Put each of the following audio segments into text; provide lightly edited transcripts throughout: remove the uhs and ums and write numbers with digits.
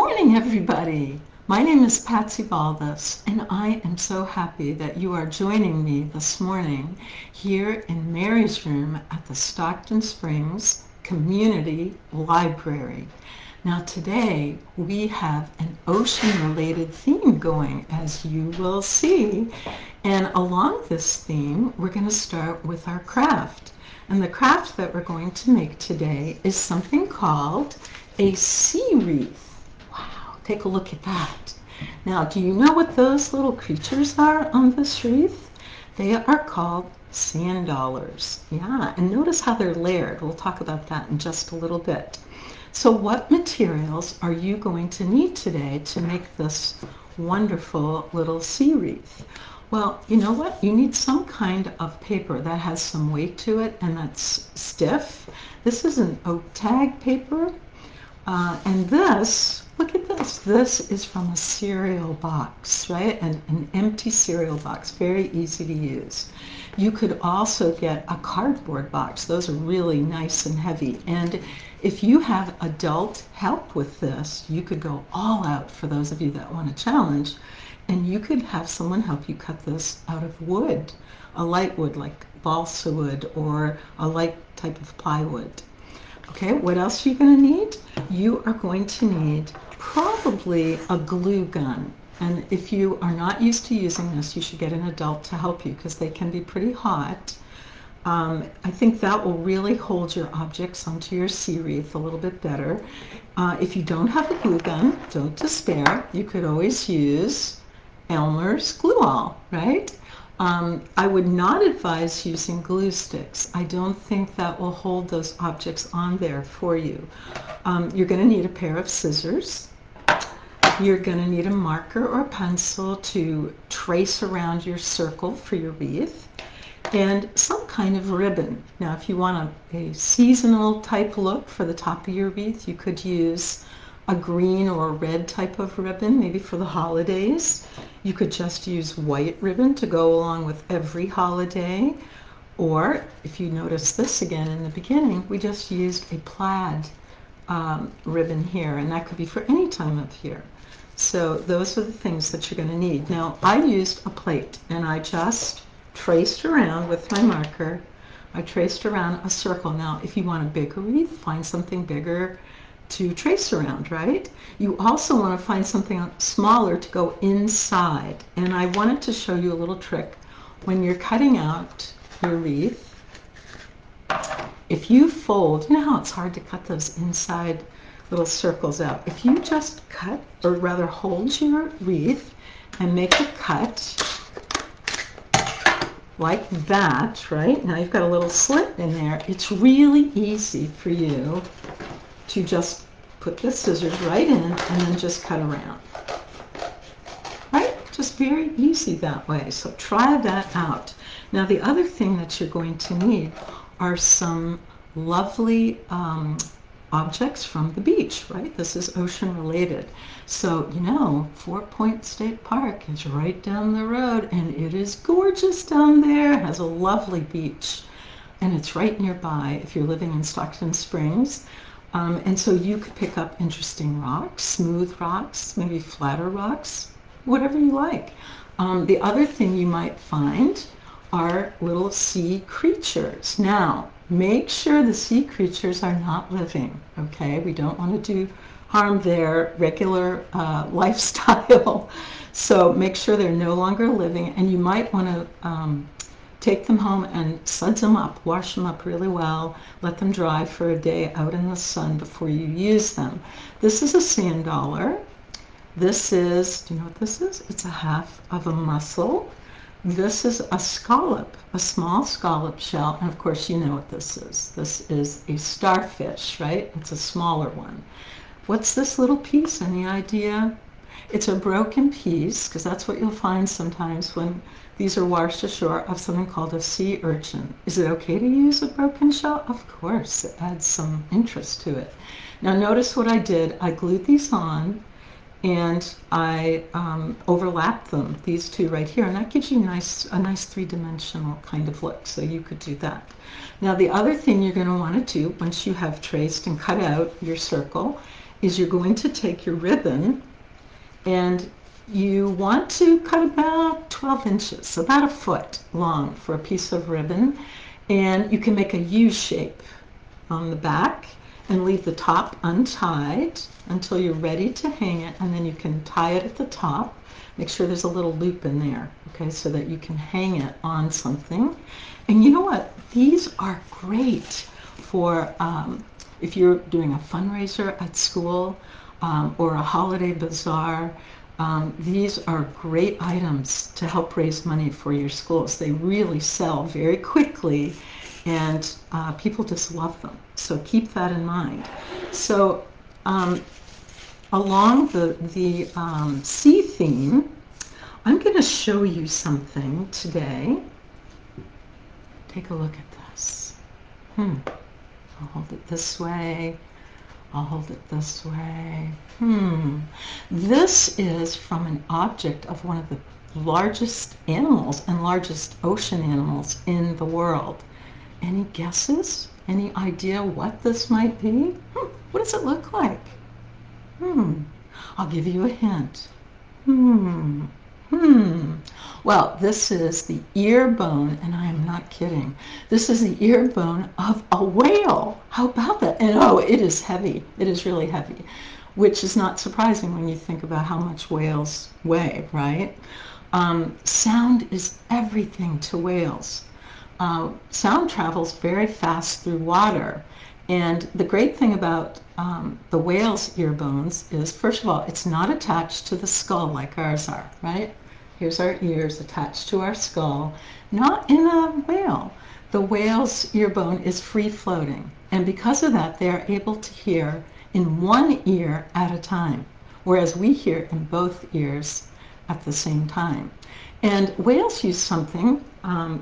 morning, everybody. My name is Patsy Baldus, and I am so happy that you are joining me this morning here in Mary's room at the Stockton Springs Community Library. Now today we have an ocean-related theme going, as you will see, and along this theme we're going to start with our craft. And the craft that we're going to make today is something called a sea wreath. Wow, take a look at that. Now, do you know what those little creatures are on this wreath? They are called sand dollars. Yeah, and notice how they're layered. We'll talk about that in just a little bit. So what materials are you going to need today to make this wonderful little sea wreath? Well, you know what? You need some kind of paper that has some weight to it and that's stiff. This is an oak tag paper. And this, look at this. This is from a cereal box, right? An empty cereal box, very easy to use. You could also get a cardboard box. Those are really nice and heavy. And if you have adult help with this, you could go all out for those of you that want a challenge. And you could have someone help you cut this out of wood, a light wood like balsa wood or a light type of plywood. Okay, what else are you going to need? You are going to need probably a glue gun. And if you are not used to using this, you should get an adult to help you because they can be pretty hot. I think that will really hold your objects onto your sea wreath a little bit better. If you don't have a glue gun, don't despair. You could always use Elmer's glue all, right? I would not advise using glue sticks. I don't think that will hold those objects on there for you. You're going to need a pair of scissors. You're going to need a marker or pencil to trace around your circle for your wreath, and some kind of ribbon. Now, if you want a seasonal type look for the top of your wreath, you could use a green or a red type of ribbon, maybe for the holidays. You could just use white ribbon to go along with every holiday. Or if you notice this again in the beginning, we just used a plaid ribbon here, and that could be for any time of year. So those are the things that you're going to need. Now, I used a plate, and I just traced around with my marker. I traced around a circle. Now, if you want a bigger wreath, find something bigger to trace around, right? You also want to find something smaller to go inside. And I wanted to show you a little trick. When you're cutting out your wreath, if you fold, you know how it's hard to cut those inside little circles out. If you just cut, or rather hold your wreath and make a cut like that, right? Now you've got a little slit in there. It's really easy for you to just put the scissors right in and then just cut around. Right? Just very easy that way. So try that out. Now the other thing that you're going to need are some lovely objects from the beach, right? This is ocean related. So, you know, 4 Point State Park is right down the road and it is gorgeous down there. It has a lovely beach and it's right nearby if you're living in Stockton Springs. And so you could pick up interesting rocks, smooth rocks, maybe flatter rocks, whatever you like. The other thing you might find are little sea creatures. Now, make sure the sea creatures are not living, okay? We don't want to do harm their regular lifestyle. So make sure they're no longer living, and you might want to take them home and suds them up, wash them up really well, let them dry for a day out in the sun before you use them. This is a sand dollar. This is, do you know what this is? It's a half of a mussel. This is a scallop, a small scallop shell, and of course you know what this is. This is a starfish, right? It's a smaller one. What's this little piece? Any idea? It's a broken piece, because that's what you'll find sometimes when these are washed ashore, of something called a sea urchin. Is it okay to use a broken shell? Of course, it adds some interest to it. Now notice what I did. I glued these on and I overlapped them, these two right here, and that gives you a nice three-dimensional kind of look, so you could do that. Now the other thing you're going to want to do once you have traced and cut out your circle is you're going to take your ribbon and you want to cut about 12 inches, about a foot long for a piece of ribbon, and you can make a U shape on the back and leave the top untied until you're ready to hang it, and then you can tie it at the top. Make sure there's a little loop in there, okay, so that you can hang it on something. And you know what? These are great for if you're doing a fundraiser at school or a holiday bazaar. These are great items to help raise money for your schools. They really sell very quickly, and people just love them. So keep that in mind. So along the sea theme, I'm going to show you something today. Take a look at this. I'll hold it this way. I'll hold it this way. This is from an object of one of the largest animals and largest ocean animals in the world. Any guesses? Any idea what this might be? What does it look like? I'll give you a hint. Well, this is the ear bone, and I am not kidding. This is the ear bone of a whale. How about that? And oh, it is heavy. It is really heavy, which is not surprising when you think about how much whales weigh, right? Sound is everything to whales. Sound travels very fast through water. And the great thing about the whale's ear bones is, first of all, it's not attached to the skull like ours are, right? Here's our ears attached to our skull. Not in a whale. The whale's ear bone is free floating. And because of that, they are able to hear in one ear at a time, whereas we hear in both ears at the same time. And whales use something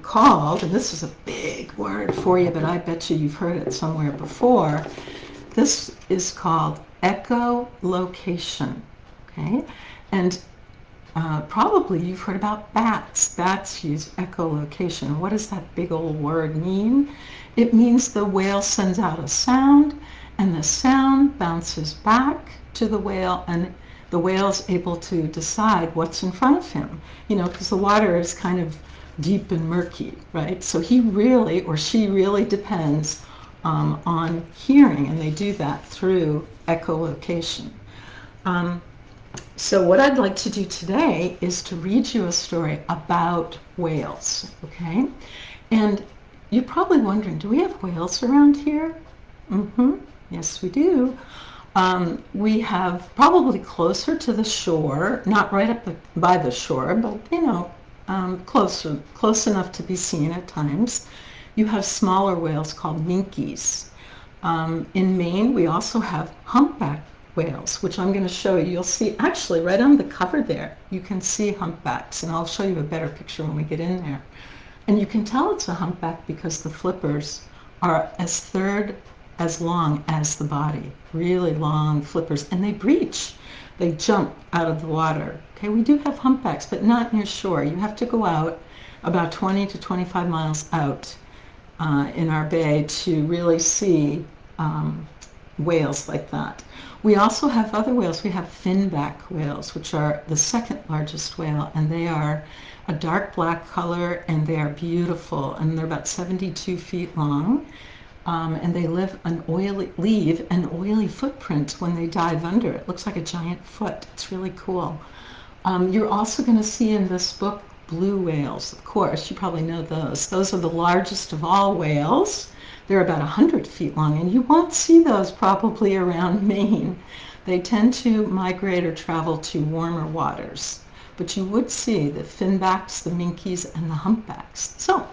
called, and this is a big word for you, but I bet you've heard it somewhere before. This is called echolocation, okay? And probably you've heard about bats. Bats use echolocation. What does that big old word mean? It means the whale sends out a sound, and the sound bounces back to the whale, and the whale's able to decide what's in front of him. You know, because the water is kind of deep and murky, right? So he really, or she really depends on hearing, and they do that through echolocation. So what I'd like to do today is to read you a story about whales, okay? And you're probably wondering, do we have whales around here? Yes, we do. We have probably closer to the shore, not right up by the shore, but you know, close enough to be seen at times. You have smaller whales called minkies. In Maine, we also have humpback whales, which I'm going to show you. You'll see actually right on the cover there, you can see humpbacks, and I'll show you a better picture when we get in there. And you can tell it's a humpback because the flippers are as long as the body, really long flippers, and they breach. They jump out of the water. Okay, we do have humpbacks, but not near shore. You have to go out about 20 to 25 miles out in our bay to really see whales like that. We also have other whales. We have finback whales, which are the second largest whale, and they are a dark black color, and they are beautiful, and they're about 72 feet long. And they leave an oily footprint when they dive under. It looks like a giant foot. It's really cool. You're also going to see in this book blue whales. Of course, you probably know those. Those are the largest of all whales. They're about 100 feet long, and you won't see those probably around Maine. They tend to migrate or travel to warmer waters. But you would see the finbacks, the minkies, and the humpbacks. So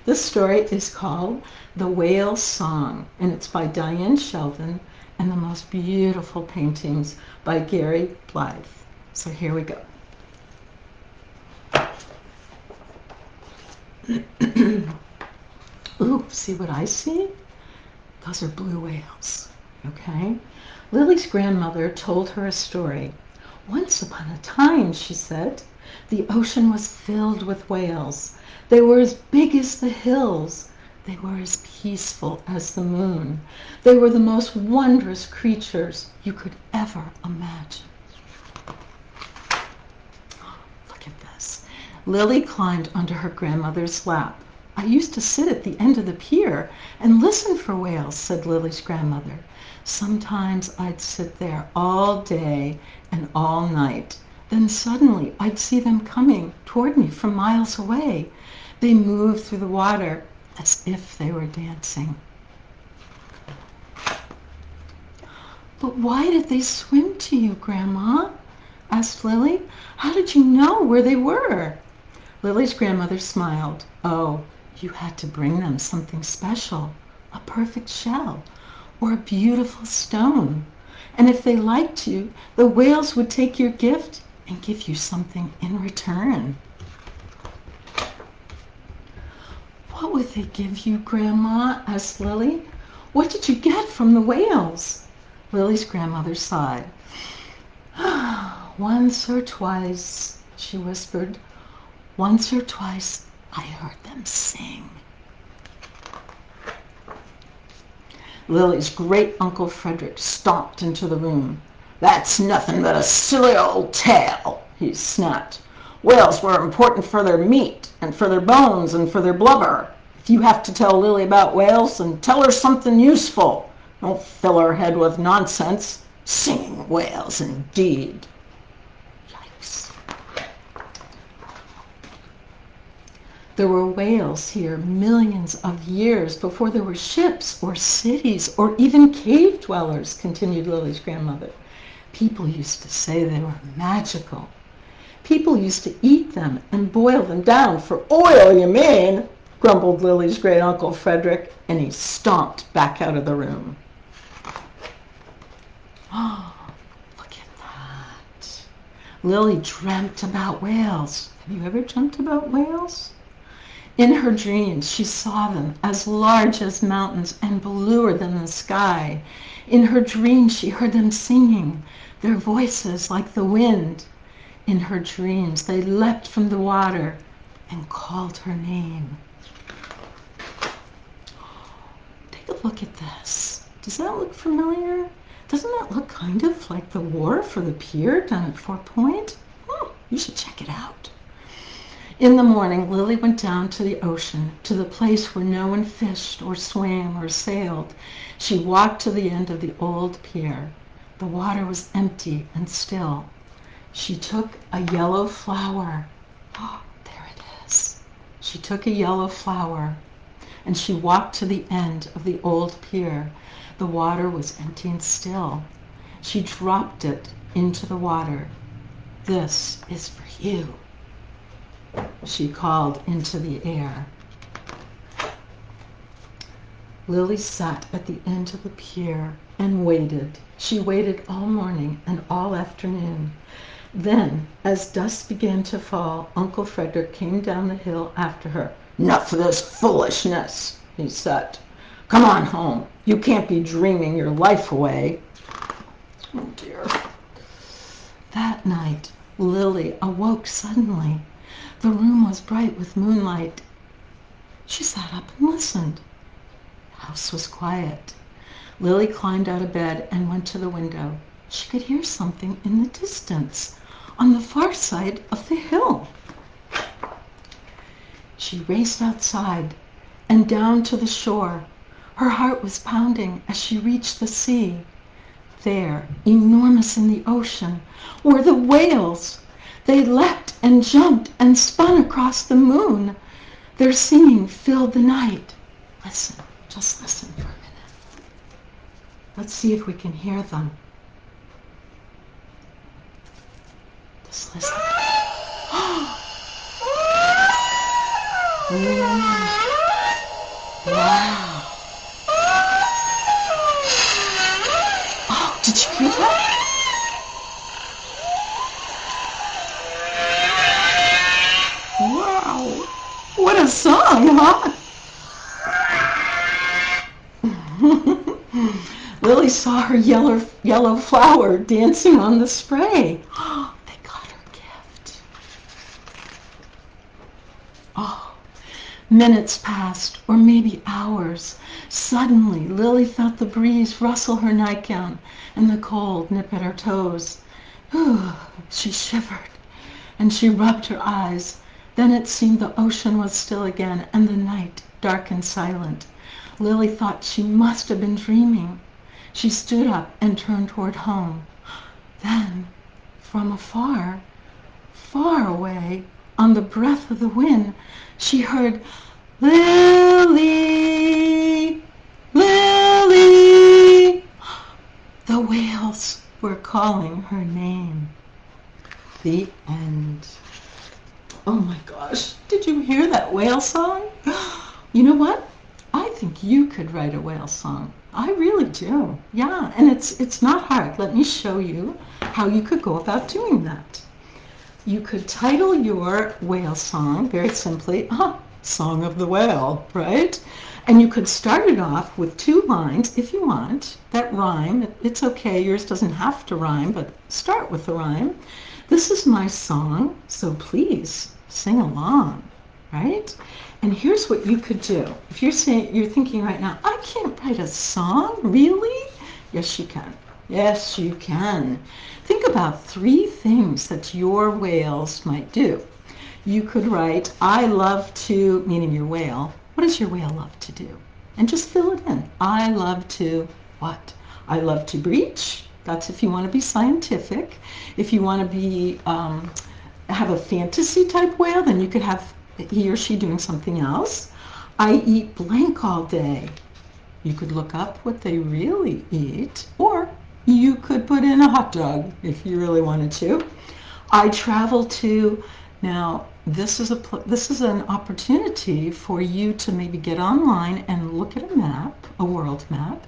this story is called The Whale's Song, and it's by Diane Sheldon, and the most beautiful paintings by Gary Blythe. So here we go. Ooh, see what I see? Those are blue whales, okay? Lily's grandmother told her a story. Once upon a time, she said, the ocean was filled with whales. They were as big as the hills. They were as peaceful as the moon. They were the most wondrous creatures you could ever imagine. Look at this. Lily climbed under her grandmother's lap. I used to sit at the end of the pier and listen for whales, said Lily's grandmother. Sometimes I'd sit there all day and all night. Then suddenly I'd see them coming toward me from miles away. They moved through the water as if they were dancing. But why did they swim to you, Grandma? Asked Lily. How did you know where they were? Lily's grandmother smiled. Oh, you had to bring them something special, a perfect shell, or a beautiful stone. And if they liked you, the whales would take your gift and give you something in return. What would they give you, Grandma? Asked Lily. What did you get from the whales? Lily's grandmother sighed. Once or twice, she whispered, once or twice I heard them sing. Lily's great Uncle Frederick stomped into the room. That's nothing but a silly old tale, he snapped. Whales were important for their meat and for their bones and for their blubber. If you have to tell Lily about whales, then tell her something useful. Don't fill her head with nonsense. Singing whales, indeed. Yikes. There were whales here millions of years before there were ships or cities or even cave dwellers, continued Lily's grandmother. People used to say they were magical. People used to eat them and boil them down for oil, you mean, grumbled Lily's great Uncle Frederick, and he stomped back out of the room. Oh, look at that. Lily dreamt about whales. Have you ever dreamt about whales? In her dreams, she saw them as large as mountains and bluer than the sky. In her dreams, she heard them singing, their voices like the wind. In her dreams, they leapt from the water and called her name. Take a look at this. Does that look familiar? Doesn't that look kind of like the wharf or the pier down at Fort Point? You should check it out. In the morning, Lily went down to the ocean, to the place where no one fished or swam or sailed. She walked to the end of the old pier. The water was empty and still. She took a yellow flower. Oh, there it is. She took a yellow flower, and she walked to the end of the old pier. The water was empty and still. She dropped it into the water. This is for you, she called into the air. Lily sat at the end of the pier and waited. She waited all morning and all afternoon. Then, as dusk began to fall, Uncle Frederick came down the hill after her. Enough of this foolishness, he said. Come on home. You can't be dreaming your life away. Oh, dear. That night, Lily awoke suddenly. The room was bright with moonlight. She sat up and listened. The house was quiet. Lily climbed out of bed and went to the window. She could hear something in the distance, on the far side of the hill. She raced outside and down to the shore. Her heart was pounding as she reached the sea. There, enormous in the ocean, were the whales. They leapt and jumped and spun across the moon. Their singing filled the night. Listen, just listen for a minute. Let's see if we can hear them. Just listen. Wow. Oh, did you hear that? Wow. What a song, huh? Lily saw her yellow flower dancing on the spray. Oh, they got her gift. Oh, Minutes passed, or maybe hours. Suddenly, Lily felt the breeze rustle her nightgown and the cold nip at her toes. She shivered, and she rubbed her eyes. Then it seemed the ocean was still again, and the night dark and silent. Lily thought she must have been dreaming. She stood up and turned toward home. Then, from afar, far away, on the breath of the wind, she heard, "Lily! Lily!" The whales were calling her name. The end. Oh my gosh, did you hear that whale song? You know what? I think you could write a whale song. I really do. Yeah, and it's not hard. Let me show you how you could go about doing that. You could title your whale song very simply, Song of the Whale, right? And you could start it off with 2 lines if you want that rhyme. It's okay, yours doesn't have to rhyme, but start with the rhyme. This is my song, so please sing along, right? And here's what you could do. If you're thinking right now, I can't write a song, really? Yes, you can. Yes, you can. Think about 3 things that your whales might do. You could write, I love to, meaning your whale. What does your whale love to do? And just fill it in. I love to what? I love to breach. That's if you want to be scientific. If you want to be have a fantasy type whale, then you could have he or she doing something else. I eat blank all day. You could look up what they really eat, or you could put in a hot dog if you really wanted to. I travel to, now this is an opportunity for you to maybe get online and look at a map, a world map,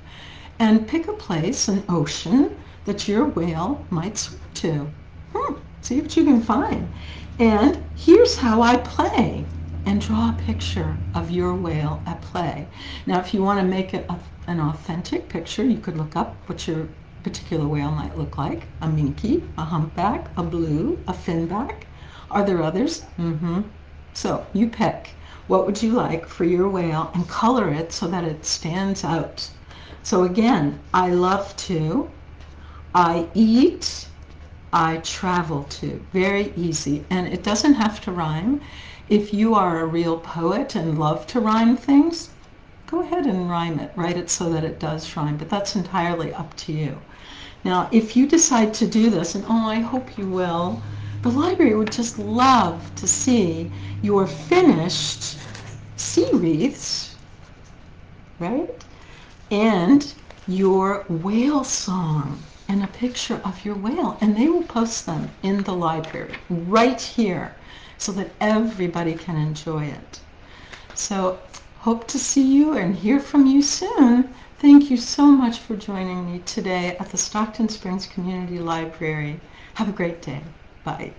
and pick a place, an ocean, that your whale might swim to. See what you can find. And here's how I play. And draw a picture of your whale at play. Now, if you want to make it an authentic picture, you could look up what your particular whale might look like. A minke, a humpback, a blue, a finback. Are there others? So you pick. What would you like for your whale and color it so that it stands out. So again, I love to, I eat, I travel to. Very easy. And it doesn't have to rhyme. If you are a real poet and love to rhyme things, go ahead and rhyme it. Write it so that it does rhyme, but that's entirely up to you. Now, if you decide to do this, and I hope you will, the library would just love to see your finished sea wreaths, right? And your whale song and a picture of your whale, and they will post them in the library right here so that everybody can enjoy it. So hope to see you and hear from you soon. Thank you so much for joining me today at the Stockton Springs Community Library. Have a great day. Bye.